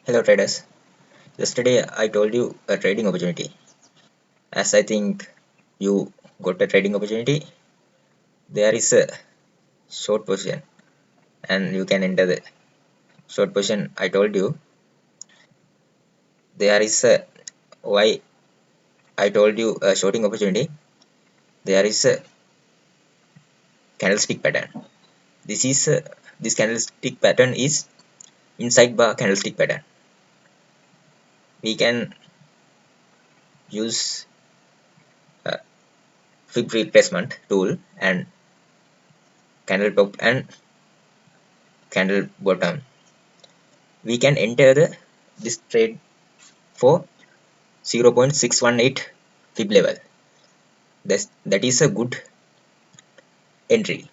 Hello traders. Yesterday I told you a trading opportunity. As I think you got a trading opportunity, there is a short position and you can enter the short position. I told you there is a why I told you a shorting opportunity. There is a candlestick pattern. This candlestick pattern is inside bar candlestick pattern. We can use a fib retracement tool and candle top and candle bottom. We can enter this trade for 0.618 fib level. That is a good entry.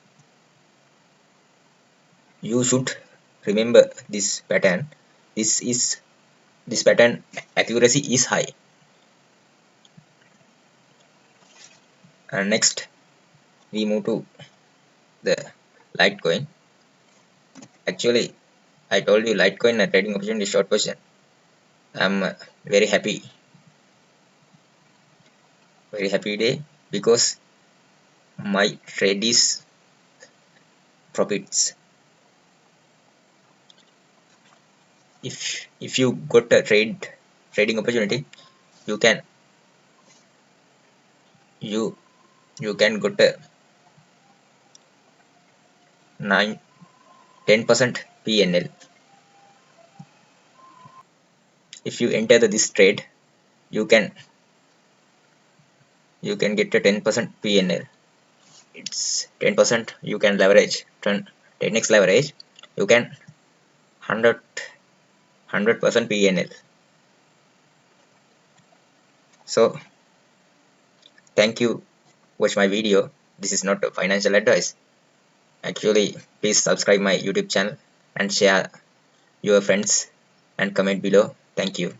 You should remember this pattern. This pattern accuracy is high. And next we move to the Litecoin. Actually, I told you Litecoin a trading opportunity short position. I'm very happy day because my trade is profits. If you got a trading opportunity, you can you you can get a 9-10% PNL. If you enter this trade, you can get a 10% PNL. It's 10%. You can leverage 10x leverage. You can 100% PNL. So thank you. Watch my video. This is not a financial advice. Actually, please subscribe my YouTube channel and share your friends and comment below. Thank you.